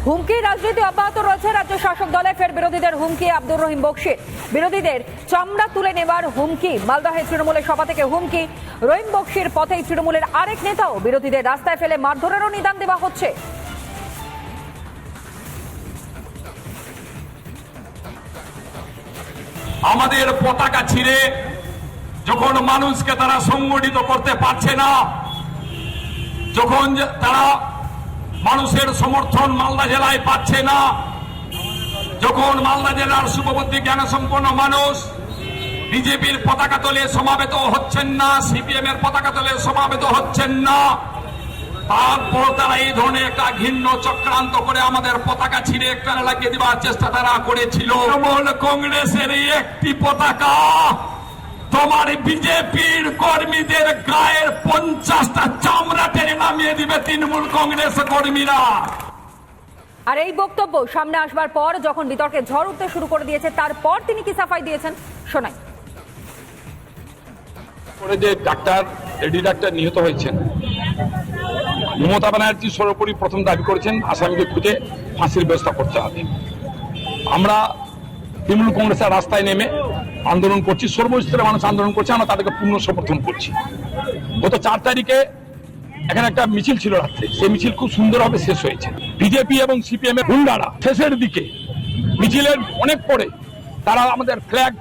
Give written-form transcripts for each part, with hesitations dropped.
হুমকি রাজনীতি অব্যাহত রয়েছে রাজ্য শাসক দলে। ফের বিরোধীদের হুমকি আব্দুর রহিম বক্সির। বিরোধীদের চামড়া তুলে নেবার হুমকি। মালদহে তৃণমূলের সভা থেকে হুমকি। রহিম বক্সির পথেই তৃণমূলের আরেক নেতাও। বিরোধীদের রাস্তায় ফেলে মারধরেরও নিদান দেওয়া হচ্ছে। আমাদের পতাকা ছিঁড়ে যখন মানুষকে তারা সংগঠিত করতে পারছে না, যখন তারা মানুষের সমর্থন মালদা জেলায় পাচ্ছে না, যখন মালদা জেলার শুভবুদ্ধি জ্ঞানসম্পন্ন মানুষ বিজেপির পতাকা তলে সমাবেত হচ্ছেন না, সিপিএম এর পতাকা তলে সমাবেত হচ্ছেন না, তারপর তারা এই ধরনের একটা ঘৃণ্য চক্রান্ত করে আমাদের পতাকা ছিঁড়ে একটা লাগিয়ে দেওয়ার চেষ্টা তারা করেছিল। তৃণমূল কংগ্রেসের এই একটি পতাকা তোমার বিজেপির কর্মীদের গায়ের 50টা চামড়া টেনে নামিয়ে দিবে তৃণমূল কংগ্রেস কর্মীরা। আর এই বক্তব্য সামনে আসবার পর যখন বিতর্কে ঝড় উঠতে শুরু করে দিয়েছে, তারপর তিনি কি সাফাই দিয়েছেন শোনাই। যে ডাক্তার লেডি ডাক্তার নিহত হয়েছেন, মমতা ব্যানার্জি সর্বোপরি প্রথম দাবি করেছেন আসামিকে খুঁজে ফাঁসির ব্যবস্থা করতে হবে। আমরা তৃণমূল কংগ্রেসের রাস্তায় নেমে আন্দোলন করছি, সর্বস্তরের মানুষ আন্দোলন করছে, আমরা তাদেরকে পূর্ণ সমর্থন করছি। গত 4 তারিখে এখানে একটা মিছিল ছিল রাত্রে, সেই মিছিল খুব সুন্দরভাবে শেষ হয়েছে। বিজেপি এবং সিপিএম এর গুন্ডারা শেষের দিকে মিছিলের অনেক পরে তারা আমাদের ফ্ল্যাগ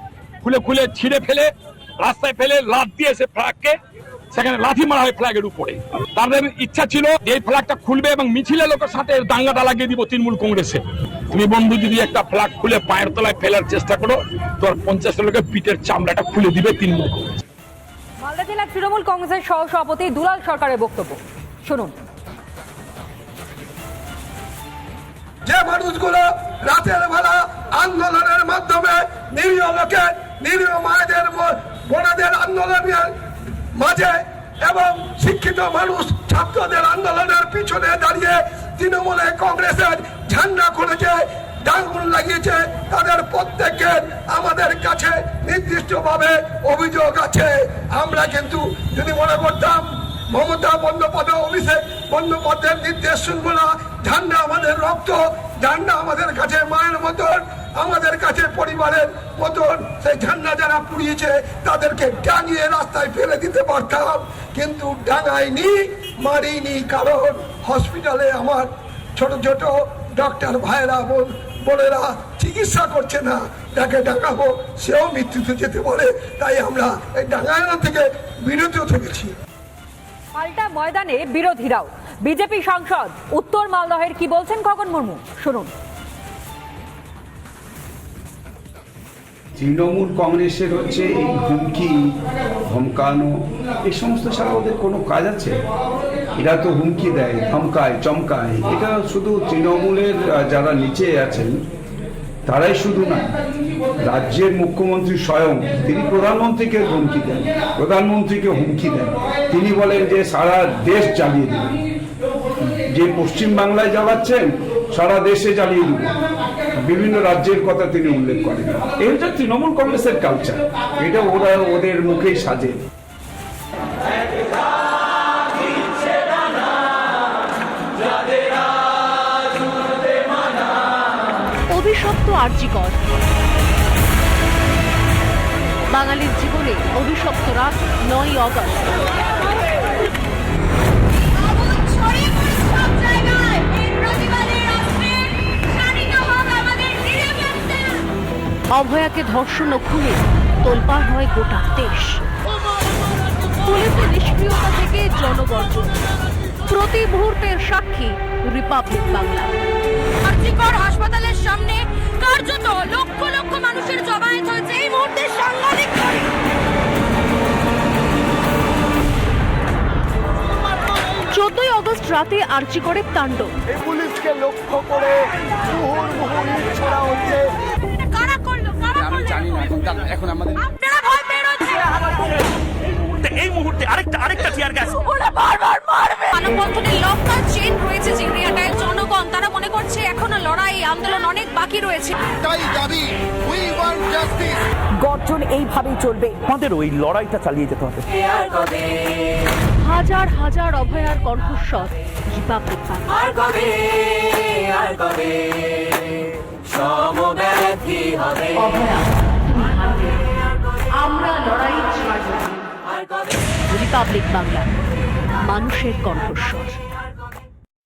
খুলে খুলে ছিঁড়ে ফেলে রাস্তায় ফেলে লাথ দিয়ে সে ফ্ল্যাগকে সেখানে লাথি মারা হয় ফ্ল্যাগের উপরে। তাদের ইচ্ছা ছিল এই ফ্ল্যাগটা খুলবে এবং মিছিলের লোকের সাথে দাঙ্গাটা লাগিয়ে দিব তৃণমূল কংগ্রেসে। তুমি বন্ধু যদি একটা ফ্ল্যাগ খুলে পায়ের তলায় ফেলার চেষ্টা করো, তোর 50 লোকের পিঠের চামড়াটা খুলে দিবে তৃণমূল কংগ্রেস। মালদা জেলা তৃণমূল কংগ্রেসের সহ সভাপতি দুলাল সরকারের বক্তব্য শুনুন। যে মানুষগুলো রাতের বেলা আন্দোলনের মাধ্যমে নিরীহ লোকের, নিরীহ মায়েদের, বোনেদের আন্দোলনের মাঝে এবং শিক্ষিত মানুষ ছাত্রদের আন্দোলনের পিছনে দাঁড়িয়ে তৃণমূলে কংগ্রেসের ঝান্ডা খুলেছে, ডাঙ্গুল লাগিয়েছে, তাদের প্রত্যেকের আমাদের কাছে নির্দিষ্টভাবে অভিযোগ আছে। আমরা কিন্তু যদি মনে করতাম মমতা বন্দ্যোপাধ্যায়, অভিষেক বন্দ্যোপাধ্যায়ের নির্দেশ শুনবো না, ঝান্ডা আমাদের রক্ত, ঝান্ডা আমাদের কাছে মায়ের মতন, আমাদের কাছে পরিবারের মতন, সেই ঝান্ডা যারা পুড়িয়েছে তাদেরকে ডাঙিয়ে রাস্তায় ফেলে দিতে পারতাম, কিন্তু ডাঙাইনি, মারিনি। কারণ হসপিটালে আমার ছোট ছোট ডক্টর ভাইরা বোনেরা চিকিৎসা করছে না, যাকে ডাঙাবো সেও মৃত্যুতে যেতে পারে। তাই আমরা এই ডাঙানো থেকে বিরত থেকেছি। পাল্টা ময়দানে বিরোধীরাও। বিজেপি সাংসদ উত্তর মালদহের কি বলছেন খগন মুর্মু শুনুন। তৃণমূল কংগ্রেসের হচ্ছে এই হুমকি ধমকানো, এই সমস্ত ছাড়া ওদের কোনো কাজ আছে? এরা তো হুমকি দেয়, ধমকায়, চমকায়। এটা শুধু তৃণমূলের যারা নিচে আছেন তারাই শুধু না, রাজ্যের মুখ্যমন্ত্রী স্বয়ং তিনি প্রধানমন্ত্রীকে হুমকি দেন, প্রধানমন্ত্রীকে হুমকি দেন। তিনি বলেন যে সারা দেশ জ্বালিয়ে দেবেন, যে পশ্চিম বাংলায় জ্বালাচ্ছেন সারা দেশে জ্বালিয়ে দেবেন। বিভিন্ন রাজ্যের কথা তিনি উল্লেখ করেন। এই হচ্ছে তৃণমূল কংগ্রেসের কালচার, এটা ওরা ওদের মুখেই সাজে। অভিশপ্ত আরজিকর, বাঙালির জীবনে অভিশপ্ত রাত 9ই অগস্ট। অভয়াকে ধর্ষণ ও খুনে তোলপাড় হয় গোটা দেশ। পুলিশের নিষ্ক্রিয়তা থেকে জনগর্জন, প্রতি মুহূর্তের সাক্ষী রিপাবলিক বাংলা। আরজিকর হাসপাতালের সামনে কার্যত লক্ষ লক্ষ মানুষের জমায়েত হয়েছে এই মুহূর্তে। সাংঘাতিক 14ই অগস্ট রাতে আরজিকরের তাণ্ডব। পুলিশকে লক্ষ্য করে ছড়া হচ্ছে। কারা করলো? আমি জানি না, এখন আমাদের আপনারা ভয় পেয়ে রয়েছেন। এই মুহূর্তে আরেকটা টিয়ার গ্যাস ওরা বারবার মারবে। মানববন্ধনের লম্বা চেইন রয়েছে যে এরিয়াটায়। জনগণ তারা মনে করছে এখনো লড়াই আন্দোলন অনেক বাকি রয়েছে। তাই দাবি, উই ওয়ান্ট জাস্টিস। গর্জন এইভাবেই চলবে, আমাদের ওই লড়াইটা চালিয়ে যেতে হবে। হাজার হাজার অভয়ার কণ্ঠস্বর রিপাবলিক বাংলা। আর কবে সমব্যথী হবে অভয়া তুমি হারবে আমরা লড়াই ছাড়ব না। রিপাবলিক বাংলা, মানুষের কণ্ঠস্বর।